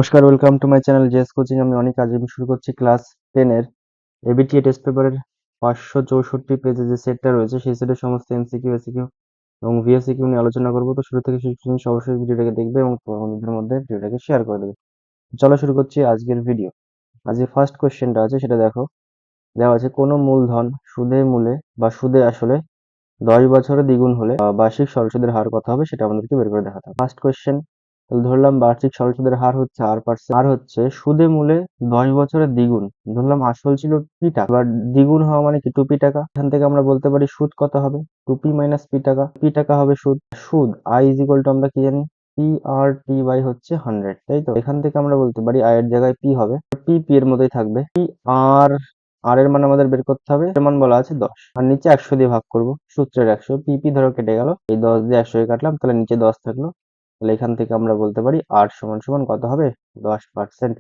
নমস্কার, welcome to my channel JS coaching. আমি অনেক আজ আমি শুরু করছি ক্লাস 10 এর এবিটিএ টেস্ট পেপারের 564 পেজে যে সেটটা রয়েছে সেই সেটের সমস্ত এমসিকিউ, এসিকিউ এবং ভিএসিকিউ নিয়ে আলোচনা করব। তো শুরু থেকে শেষ পর্যন্ত অবশ্যই ভিডিওটাকে দেখবে এবং তোমার বন্ধুদের মধ্যে ভিডিওটাকে শেয়ার করে দেবে। চলো শুরু করছি আজকের ভিডিও। আজকে ফার্স্ট কোশ্চেনটা আছে, সেটা দেখো। দেওয়া আছে কোনো মূলধন সুদে মূলে বা সুদে আসলে 10 বছরে দ্বিগুণ হলে বার্ষিক সরল সুদের হার কত হবে সেটা আমাদেরকে বের করে দেখাতে হবে। ফার্স্ট কোশ্চেন, ধরলাম বার্ষিক সরল সুদের হার হচ্ছে R%, আর হচ্ছে সুদে মূলে 10 বছরের দ্বিগুণ। ধরলাম আসল ছিল পি টাকা, এবার দ্বিগুণ হওয়া মানে কি 2p টাকা। এখান থেকে আমরা বলতে পারি সুদ কত হবে, 2p মাইনাস পি টাকা। পি টাকা হবে সুদ। সুদ আই ইজ ইকুয়াল টু আমরা কি জানি, পি আর টি বাই হচ্ছে 100, তাই তো। এখান থেকে আমরা বলতে পারি আই এর জায়গায় পি হবে, পি পি এর মতোই থাকবে। পি আর আর এর মান আমাদের বের করতে হবে, এর মান বলা আছে 10, আর নিচে 100 দিয়ে ভাগ করব, সূত্রের 100। পিপি ধরো কেটে গেল, এই 10 দিয়ে 100 কে কাটলাম, তাহলে নিচে 10 থাকলো। তাহলে এখান থেকে আমরা বলতে পারি আর সমান সমান কত হবে, 10%।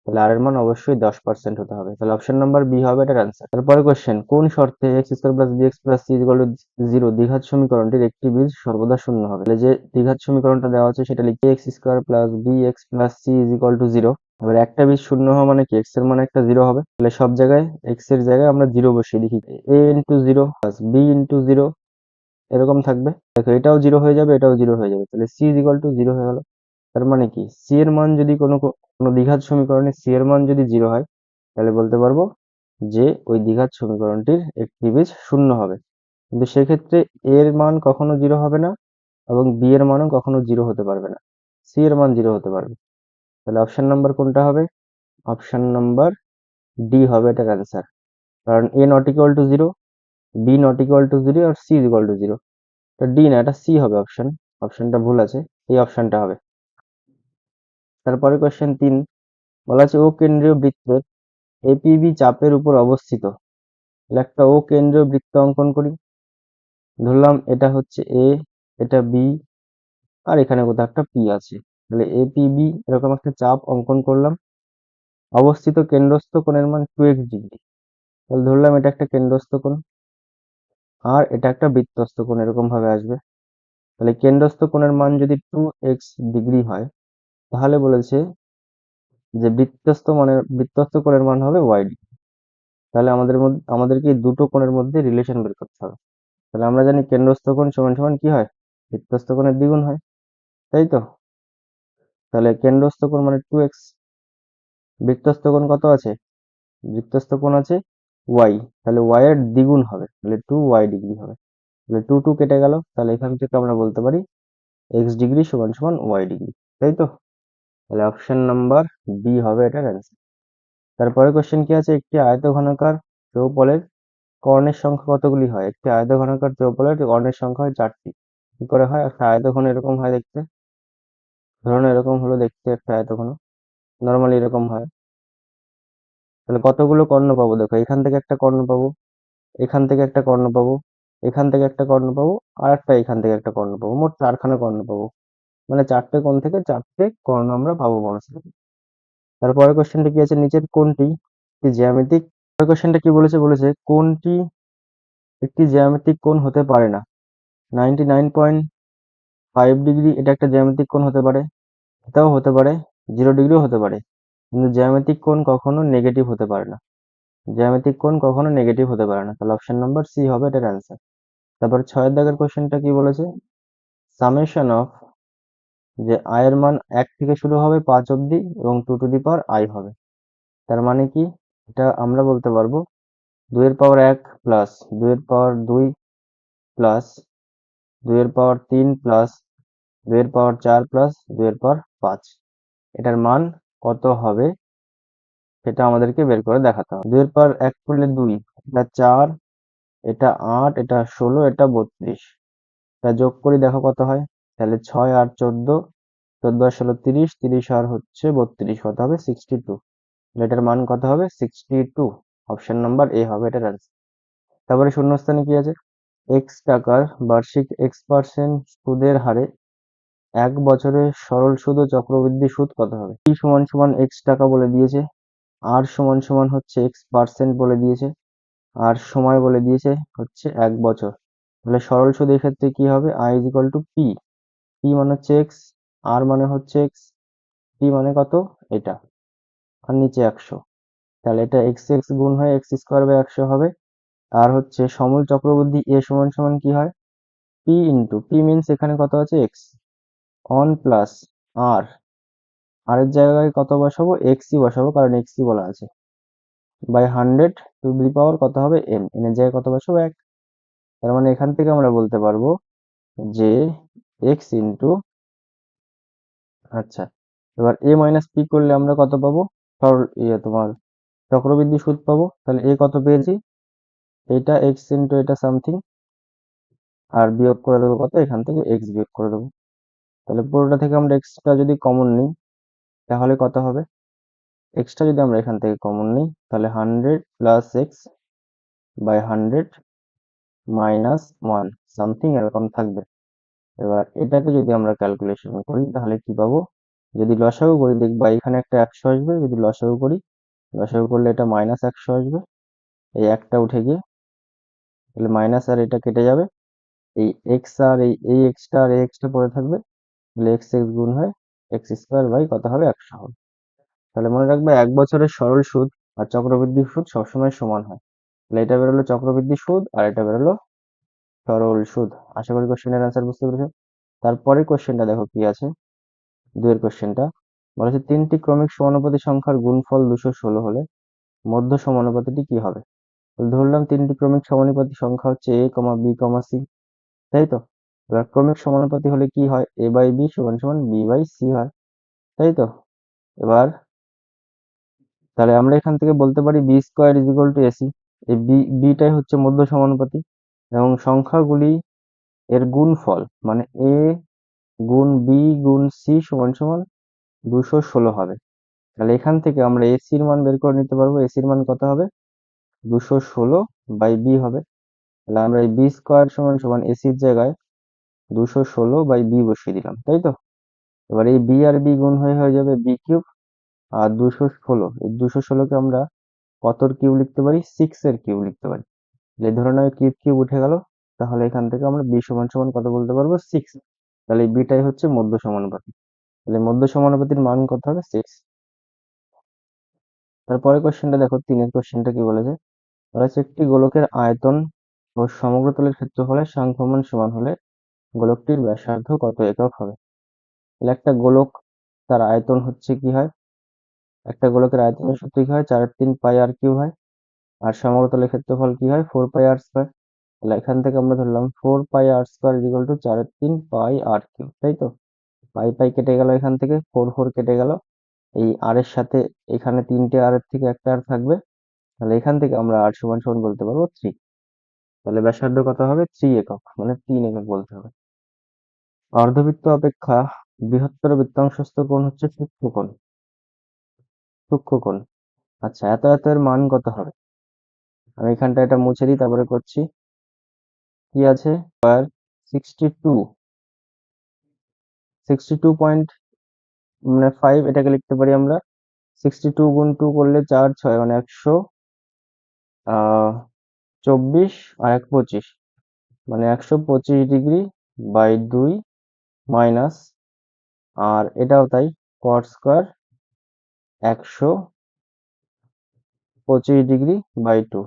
তাহলে আর এর মান অবশ্যই 10% হতে হবে। তাহলে অপশন নাম্বার বি হবে এটার অ্যান্সার। তারপরে কোশ্চেন, কোন শর্তে x square plus b x plus c equal to 0 দ্বিঘাত সমীকরণটির একটি বীজ সর্বদা শূন্য হবে। তাহলে যে দ্বিঘাত সমীকরণটা দেওয়া আছে সেটা লিখি x square plus b x plus c is equal to 0। এবার একটা বীজ শূন্য হওয়া মানে কি, এক্স এর মান একটা 0 হবে। তাহলে সব জায়গায় এক্স এর জায়গায় আমরা 0 বসিয়ে লিখি, এ ইন্টু 0 প্লাস বি ইন্টু 0 এরকম থাকবে। দেখো এটাও 0 হয়ে যাবে, এটাও 0 হয়ে যাবে, তাহলে সি ইজ ইকুয়াল টু 0 হয়ে গেল। তার মানে কি, সি এর মান যদি কোনো দ্বিঘাত সমীকরণে সি এর মান যদি 0 হয়, তাহলে বলতে পারবো যে ওই দ্বিঘাত সমীকরণটির একটি বীজ শূন্য হবে। কিন্তু সেক্ষেত্রে এর মান কখনো 0 হবে না এবং বি এর মানও কখনো 0 হতে পারবে না, সি এর মান 0 হতে পারবে। তাহলে অপশন নাম্বার কোনটা হবে, অপশন নাম্বার ডি হবে এটার অ্যান্সার। কারণ A not equal to 0, B not equal to 0 আর সি ইজ ইকুয়াল টু 0। তো ডি না, এটা সি হবে অপশন। অপশনটা ভুল আছে, এই অপশনটা হবে। তারপরে কোশ্চেন 3 বলা আছে ও কেন্দ্রীয় বৃত্তের এপিবি চাপের উপর অবস্থিত। তাহলে একটা ও কেন্দ্রীয় বৃত্ত অঙ্কন করি। ধরলাম এটা হচ্ছে এ, এটা বি, আর এখানে কোথাও একটা পি আছে। তাহলে এপিবি এরকম একটা চাপ অঙ্কন করলাম। অবস্থিত কেন্দ্রস্থ কোণের মান 2x ডিগ্রি। তাহলে ধরলাম এটা একটা কেন্দ্রস্থ কোণ আর এটা একটা বৃত্তস্থ কোণ, এরকম ভাবে আসবে। তাহলে কেন্দ্রস্থ কোণের মান যদি 2x ডিগ্রি হয়, তাহলে বলেছে যে বৃত্তস্থ কোণের মান হবে y ডিগ্রি। তাহলে আমাদেরকে এই দুটো কোণের মধ্যে রিলেশন বের করতে হবে। তাহলে আমরা জানি কেন্দ্রস্থ কোণ সমান সমান কি হয়, বৃত্তস্থ কোণের দ্বিগুণ হয়, তাই তো। তাহলে কেন্দ্রস্থ কোণ মানে 2x, বৃত্তস্থ কোণ কত আছে, বৃত্তস্থ কোণ আছে y, তাহলে y এর দ্বিগুণ হবে, তাহলে 2y ডিগ্রি হবে। তাহলে 2 2 কেটে গেল, তাহলে এখান থেকে আমরা বলতে পারি x ডিগ্রি সমান সমান y ডিগ্রি, তাই তো। তাহলে অপশন নাম্বার বি হবে এটার অ্যান্সার। তারপরে কোশ্চেন কি আছে, একটি আয়তঘনাকার চৌপলের কর্ণের সংখ্যা কতগুলি হয়। একটি আয়তঘনাকার চৌপলের কর্ণের সংখ্যা হয় 4টি। কি করে হয়, একটা আয়তঘন এরকম হয় দেখতে, ধরুন এরকম হলো দেখতে একটা আয়তঘন, নর্মালি এরকম হয়। তাহলে কতগুলো কর্ণ পাবো, দেখো এখান থেকে একটা কর্ণ পাবো, এখান থেকে একটা কর্ণ পাবো, এখান থেকে একটা কর্ণ পাবো, আর একটা এখান থেকে একটা কর্ণ পাবো, মোট 4খানা কর্ণ পাবো। মানে 4টে কোণ থেকে 4টে কর্ণ আমরা পাবো মানুষের। তারপরে কোশ্চেনটা কি আছে, নিচের কোনটি একটি জ্যামিতিক, কোশ্চেনটা কি বলেছে, বলেছে কোনটি একটি জ্যামিতিক কোণ হতে পারে না। 99.5 ডিগ্রি এটা একটা জ্যামিতিক কোণ হতে পারে, এটাও হতে পারে, 0 ডিগ্রিও হতে পারে, কিন্তু জ্যামিতিক কোণ কখনো নেগেটিভ হতে পারে না। জ্যামিতিক কোণ কখনো নেগেটিভ হতে পারে না। তাহলে অপশন নাম্বার সি হবে এটার অ্যান্সার। তারপর 6 দাগের কোশ্চেনটা কি বলেছে, সামেশন অফ, যে আয়ের মান 1 থেকে শুরু হবে 5 অবধি এবং 2 টু দি পাওয়ার আই হবে। তার মানে কি, এটা আমরা বলতে পারবো 2 এর পাওয়ার 1 প্লাস 2 এর পাওয়ার 2 প্লাস 2 এর পাওয়ার 3 প্লাস 2 এর পাওয়ার 4 প্লাস 2 এর পাওয়ার 5, এটার মান কত হবে সেটা আমাদেরকে বের করে দেখাতে হবে। 2 এর পাওয়ার 1 করলে 2, এটা 4, এটা 8, এটা 16, এটা 32, এটা যোগ করি দেখো কত হয়। তাহলে 6 আর 14, 14 আর 16 30, 30 আর হচ্ছে 32, কত হবে 62। এটার মান কত হবে 62। অপশন নাম্বার এ হবে এটার অ্যান্সার। তারপরে শূন্যস্থানে কি আছে, এক্স টাকার বার্ষিক x% সুদের হারে 1 বছরের সরল সুদ ও চক্রবৃদ্ধি সুদ কত হবে। টি সমান সমান এক্স টাকা বলে দিয়েছে, আর সমান সমান হচ্ছে x% বলে দিয়েছে, আর সময় বলে দিয়েছে হচ্ছে 1 বছর। তাহলে সরল সুদ এই ক্ষেত্রে কি হবে, I is equal two P, P মানে হচ্ছে এক্স, আর মানে হচ্ছে এক্স, পি মানে কত, এটা, আর নিচে 100। তাহলে এটা এক্স এক্স গুণ হয়ে এক্স স্কোয়ার বাই 100 হবে। আর হচ্ছে সমূল চক্রবৃদ্ধি এ সমান সমান কি হয়, পি ইন্টু পি মিনস এখানে কত আছে এক্স, অন প্লাস আর, আর এর জায়গায় কত বসাবো, এক্সই বসাবো কারণ এক্সই বলা আছে, বাই 100 টু দি পাওয়ার কত হবে এন, এন এর জায়গায় কত বসাবো 1। তার মানে এখান থেকে আমরা বলতে পারবো যে এক্স ইন্টু, আচ্ছা, এবার এ মাইনাস পি করলে আমরা কত পাবো, তোমার চক্রবৃদ্ধি সুদ পাবো। তাহলে এ কত পেয়েছি, এটা এক্স ইন্টু এটা সামথিং, আর বিয়োগ করে দেবো কত, এখান থেকে এক্স বিয়োগ করে দেবো। তাহলে পুরোটা থেকে আমরা এক্সটা যদি কমন নিই তাহলে কত হবে, এক্সটা যদি আমরা এখান থেকে কমন নিই তাহলে 100 plus x by 100 minus 1 something এরকম থাকবে। এবার এটাকে যদি আমরা ক্যালকুলেশন করি তাহলে কি পাবো, যদি লসাগু করি দেখবা এখানে একটা 100 আসবে, যদি লসাগু করি, লসাগু করলে এটা মাইনাস 100 আসবে, এই একটা উঠে গিয়ে তাহলে মাইনাস আর এটা কেটে যাবে, এই এক্স আর এই এক্সটা আর এই এক্সটা পড়ে থাকবে, তাহলে এক্স এক্স গুণ হয় এক্স স্কোয়ার বাই কত হবে 100 হবে। তাহলে মনে রাখবে 1 বছরের সরল সুদ আর চক্রবৃদ্ধি সুদ সবসময় সমান হয়। তাহলে এটা বেরোলো চক্রবৃদ্ধি সুদ আর এটা বেরোলো সরল সুদ। আশা করি কোশ্চেনের অ্যান্সার বুঝতে পেরেছো। তারপরের কোশ্চেনটা দেখো কি আছে, দুয়ের কোশ্চেনটা বলা হচ্ছে 3টি ক্রমিক সমানুপাতি সংখ্যার গুণফল 216 হলে মধ্য সমানুপাতিটি কি হবে। তো ধরলাম 3টি ক্রমিক সমানুপাতি সংখ্যা হচ্ছে এ কমা বি কমা সি, তাই তো। এবার ক্রমিক সমানুপাতি হলে কি হয়, এ বাই বি সমান সমান বি বাই সি হয়, তাই তো। এবার তাহলে আমরা এখান থেকে বলতে পারি b square is equal to ac, এই বিটাই হচ্ছে মধ্য সমানুপাতি এবং সংখ্যাগুলি এর গুণফল মানে এ গুণ বি গুণ সি সমান সমান 216 হবে। তাহলে এখান থেকে আমরা এসির মান বের করে নিতে পারবো, এসির মান কত হবে 216 বাই বি হবে। তাহলে আমরা এই বি স্কোয়ার সমান সমান এসির জায়গায় 216 বাই বি বসিয়ে দিলাম, তাই তো। এবার এই বি আর বি গুণ হয়ে হয়ে যাবে বি কিউব, আর 216, এই 216কে আমরা কতর কিউব লিখতে পারি, 6 এর কিউব লিখতে পারি। তাহলে এই ধরে নাও কিউব কিউব উঠে গেল, তাহলে এখান থেকে আমরা বি সমান সমান কত বলতে পারবো 6। তাহলে এই বিটাই হচ্ছে মধ্য সমানুপাতি, তাহলে মধ্য সমানুপাতির মান কত হবে 6। তারপরে কোশ্চেনটা দেখো, তিনের কোশ্চেনটা কি বলেছে, বলা হচ্ছে একটি গোলকের আয়তন ও সমগ্র তলের ক্ষেত্রফলের সাংখ্যমান সমান হলে গোলকটির ব্যাসার্ধ কত একক হবে। তাহলে একটা গোলক, তার আয়তন হচ্ছে কি হয়, একটা গোলকের আয়তনের সূত্র কি হয়, 4/3 পাই আর কিউব হয়, আর সমগ্র তলের ক্ষেত্রফল কি হয় 4 পাই আর স্কোয়ার। তাহলে এখান থেকে আমরা ধরলাম 4 pi r square is equal to 4/3 pi r cube, তাই তো। পাই পাই কেটে গেল, এখান থেকে 4 4 কেটে গেল, এই আর এর সাথে এখানে 3টে আর এর থেকে একটা আর থাকবে, তাহলে এখান থেকে আমরা আর সমান সমান বলতে পারবো 3। তাহলে ব্যাসার্ধ কত হবে 3 একক, মানে 3 একক বলতে হবে। অর্ধবৃত্ত অপেক্ষা বৃহত্তর বৃত্তাংশস্থ কোণ হচ্ছে সূক্ষ্মকোণ, সূক্ষ্মকোণ। আচ্ছা, এত এত এর মান কত হবে, আমি এখানটা এটা মুছে দিই তারপরে করছি। কি আছে, 62, 62.5, এটাকে লিখতে পারি আমরা 62 গুণ 2 করলে 4 6 মানে 124 আর 1 25, মানে 125 ডিগ্রি বাই 2 মাইনাস, আর এটাও তাই, cot square 125 degree by 2,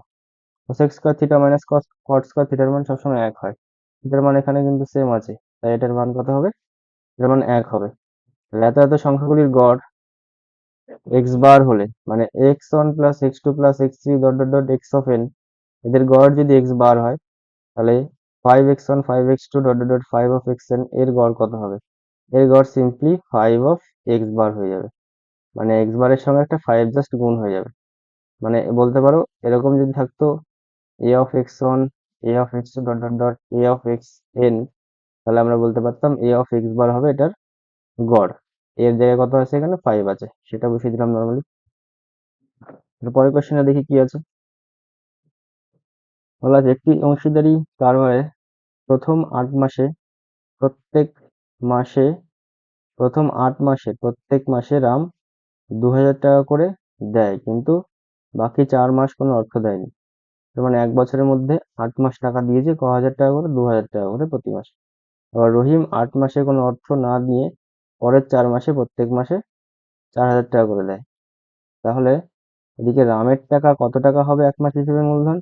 cosec square theta minus cot square থিটার মান সবসময় 1 হয়, থিটার মান এখানে কিন্তু সেম আছে, তাই এটার মান কত হবে, এটার মান 1 হবে। তাহলে এত এত সংখ্যাগুলির গড় এক্স বার হলে, মানে x1 plus x2 plus x3 dot dot dot x of N, এদের গড় যদি এক্স বার হয় তাহলে 5x1 5x2 dot dot dot 5 of xn এর গড় কত হবে, এর গড় সিম্পলি 5 অফ x বার হয়ে যাবে, মানে এক্স বারের সঙ্গে একটা 5 জাস্ট গুণ হয়ে যাবে। মানে বলতে পারো এরকম যদি থাকতো a of x1 a of x2 dot dot dot a of xn, তাহলে আমরা বলতে পারতাম a of x বার হবে এটার গড়, এর জায়গায় কত আছে এখানে 5 আছে, সেটা বসিয়ে দিলাম নর্মালি। পরের কোশ্চেনে দেখি কি আছে, বলা আছে একটি অংশীদারি কারবারে প্রথম 8 মাসে প্রত্যেক মাসে প্রত্যেক মাসে রাম 2000 টাকা করে দেয়, কিন্তু বাকি 4 মাস কোনো অর্থ দেয়নি। তার মানে 1 বছরের মধ্যে 8 মাস টাকা দিয়েছে, হাজার টাকা করে 2000 টাকা করে প্রতি মাসে। আবার রহিম 8 মাসে কোনো অর্থ না দিয়ে পরের 4 মাসে প্রত্যেক মাসে 4,000 টাকা করে দেয়। তাহলে এদিকে রামের টাকা কত টাকা হবে এক মাস হিসেবে মূলধন?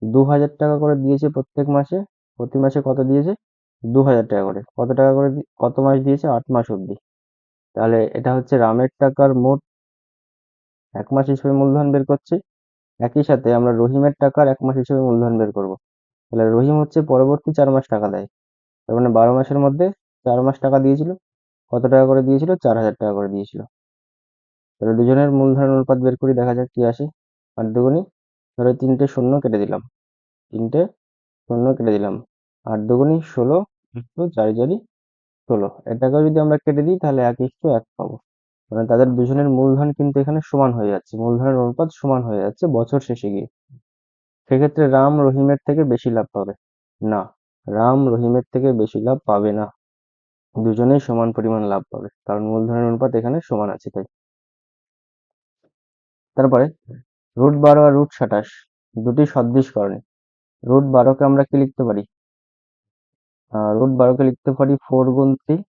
2,000 টাকা করে দিয়েছে প্রত্যেক মাসে। প্রতি মাসে কত দিয়েছে? 2,000 টাকা করে। কত টাকা করে কত মাস দিয়েছে? 8 মাস অবধি। তাহলে এটা হচ্ছে রামের টাকার মোট এক মাস হিসেবে মূলধন বের করছি। একই সাথে আমরা রহিমের টাকার এক মাস হিসেবে মূলধন বের করব। তাহলে রহিম হচ্ছে পরবর্তী 4 মাস টাকা দেয়। তার মানে 12 মাসের মধ্যে 4 মাস টাকা দিয়েছিল। কত টাকা করে দিয়েছিল? 4,000 টাকা করে দিয়েছিল। তাহলে দুজনের মূলধনের অনুপাত বের করি, দেখা যাক কি আসে। 8 দুগুনি, ধরো 3টে শূন্য কেটে দিলাম, 3টে শূন্য কেটে দিলাম, 8 দুগুনি 16, একটু 4 4ই 16। এটাকেও যদি আমরা কেটে দিই তাহলে 1:1 পাবো। মানে তাদের দুজনের মূলধন কিন্তু এখানে সমান হয়ে যাচ্ছে, মূলধনের অনুপাত সমান হয়ে যাচ্ছে বছর শেষে গিয়ে। সেক্ষেত্রে রাম রহিমের থেকে বেশি লাভ পাবে না, রাম রহিমের থেকে বেশি লাভ পাবে না। দুজনেই সমান পরিমাণ লাভ পাবে, কারণ মূলধনের অনুপাত এখানে সমান আছে তাই। তারপরে √12 আর √27 দুটি সদৃশ করণে। √12কে আমরা কি লিখতে পারি? √12কে লিখতে পারি 4 গুণ 3।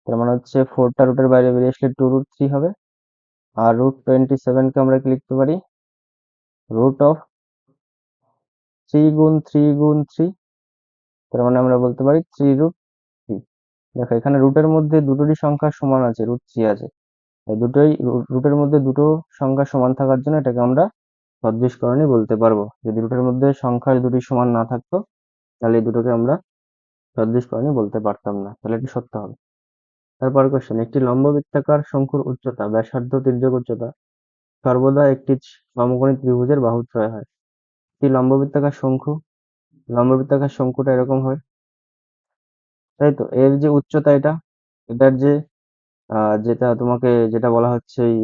তার মানে হচ্ছে 4টা রুটের বাইরে বেরিয়ে আসলে 2√3 হবে। আর √27কে আমরা কি লিখতে পারি? √3 গুণ 3 গুণ 3। তার মানে আমরা বলতে পারি 3√3। দেখো এখানে রুটের মধ্যে দুটোরই সংখ্যা সমান আছে, √3 আছে। এই দুটোই রুটের মধ্যে দুটো সংখ্যা সমান থাকার জন্য এটাকে আমরা সদৃশকরণই বলতে পারবো। যদি রুটের মধ্যে সংখ্যা দুটি সমান না থাকতো তাহলে এই দুটোকে আমরা সদৃশকরণই বলতে পারতাম না, তাহলে এটি সত্য হবে। তারপর কোশ্চেন, একটি লম্ববৃত্তাকার শঙ্কুর উচ্চতা, ব্যাসার্ধ, তির্যক উচ্চতা সর্বদা একটি সমকোণী ত্রিভুজের বাহুত্রয় হয়। একটি লম্ববৃত্তাকার শঙ্কু, লম্ববৃত্তাকার শঙ্কুটা এরকম হয়, তাই তো? এর যে উচ্চতা, এটার যে যেটা তোমাকে যেটা বলা হচ্ছে এই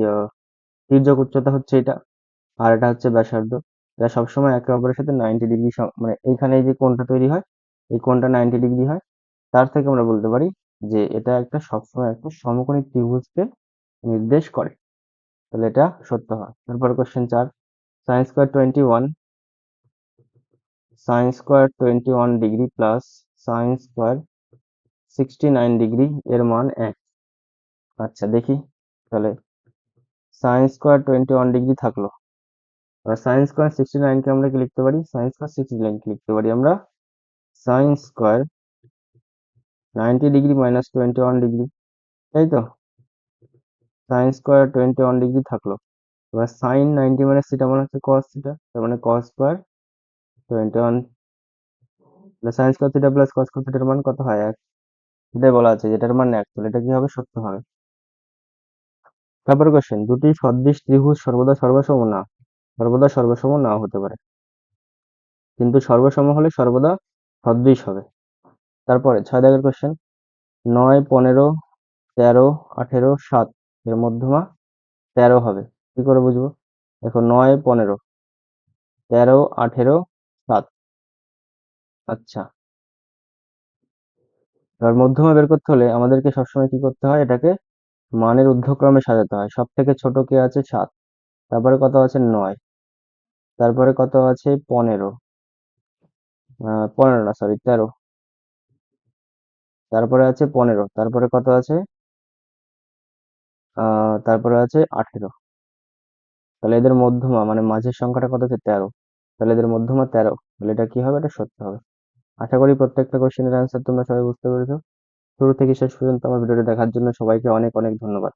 তির্যক উচ্চতা হচ্ছে এটা, আর এটা হচ্ছে ব্যাসার্ধ। এরা সবসময় একে অপরের সাথে 90 ডিগ্রি, মানে এইখানে এই যে কোণটা তৈরি হয়, এই কোণটা 90 ডিগ্রি হয়। তার থেকে আমরা বলতে পারি যে এটা একটা সবসময় একটা সমকোণী ত্রিভুজকে নির্দেশ করে। তাহলে এটা সত্য হয়। তারপর question 4, sin square 21 plus sin square 69 degree এর মান 1। আচ্ছা দেখি, তাহলে sin স্কোয়ার 21 ডিগ্রি থাকলো, আর sin স্কোয়ার 69কে আমরা কি লিখতে পারি? sin স্কোয়ার 69কে লিখতে পারি আমরা sin square 90 degree minus 21 degree, তাই তো? sin স্কোয়ার 21 ডিগ্রি থাকলো। এবার sin 90 মাইনাস থিটা মানে হচ্ছে cos থিটা, তার মানে cos square 21, sin square theta plus cos square থিটার মান কত হয়? 1। এটাই বলা আছে যেটার মান 1, তাহলে এটা কি হবে? সত্য হবে। তারপর কোশ্চেন, দুটি সদৃশ ত্রিভুজ সর্বদা সর্বসম না, সর্বদা সর্বসম নাও হতে পারে, কিন্তু সর্বসম হলে সর্বদা সদৃশ হবে। তারপরে 6 দাগের কোশ্চেন, 9, 15, 13, 18, 7 এর মধ্যমা 13 হবে। কি করে বুঝবো? দেখো 9, 15, 13, 18, 7। আচ্ছা, এবার মধ্যমা বের করতে হলে আমাদেরকে সবসময় কি করতে হয়? এটাকে মানের ঊর্ধ্বক্রমে সাজাতে হয়। সব থেকে ছোট কে আছে? 7। তারপরে কত আছে? 9। তারপরে কত আছে? 15, 15 না সরি 13। তারপরে আছে 15, তারপরে কত আছে? তারপরে আছে 18। তাহলে এদের মধ্যমা মানে মাঝের সংখ্যাটা কত হচ্ছে? 13। তাহলে এদের মধ্যমা 13, তাহলে এটা কি হবে? এটা সত্য হবে। আশা করি প্রত্যেকটা কোশ্চেনের অ্যান্সার তোমরা সবাই বুঝতে পেরেছো। শুরু থেকে শেষ পর্যন্ত আমার ভিডিওটি দেখার জন্য সবাইকে অনেক অনেক ধন্যবাদ।